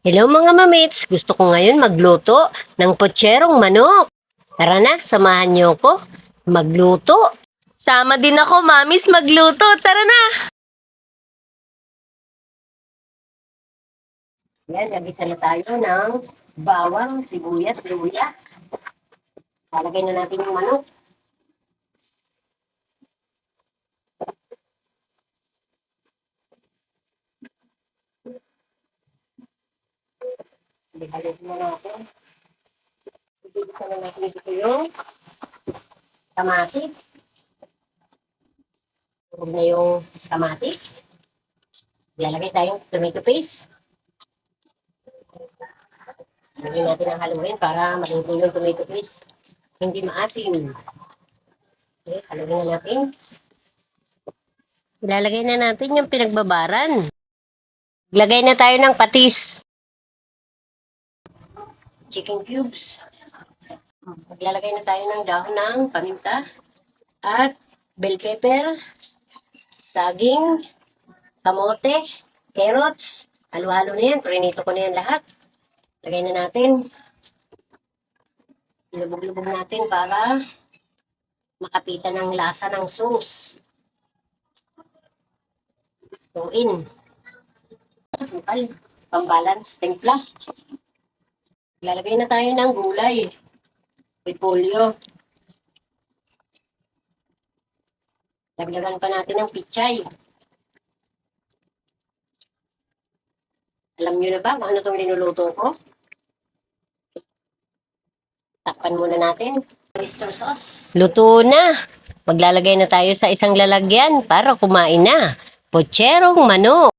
Hello mga mamits! Gusto ko ngayon magluto ng potserong manok. Tara na, samahan niyo ko magluto. Sama din ako, mamis, magluto. Tara na! Yan, nagisa na tayo ng bawang, sibuyas, luya. Lalagay na natin yung manok. Ibalik na natin. Ibigisa na natin dito yung kamatis. Huwag na yung kamatis. Lalagay tayong tomato paste. Lagyan natin ang haluin para maluto yung tomato paste. Hindi maasim. Okay, haluin na natin. Ilalagay na natin yung pinagbabaran. Lagay na tayo ng patis. Chicken cubes. Maglalagay na tayo ng dahon ng paminta at bell pepper, saging, kamote, carrots. Halo-halo na yan. Prinito ko na yan lahat. Lagay na natin. Ilubog-lubog natin para makapitan ng lasa ng sauce. Tuin. Sukal. Pambalance. Timpla. Lalagay na tayo ng gulay. Repolyo. Dagdagan pa natin ng pichay. Alam nyo na ba kung ano itong linuluto ko? Takpan muna natin. Oyster sauce. Luto na. Maglalagay na tayo sa isang lalagyan para kumain na. Potserong manok.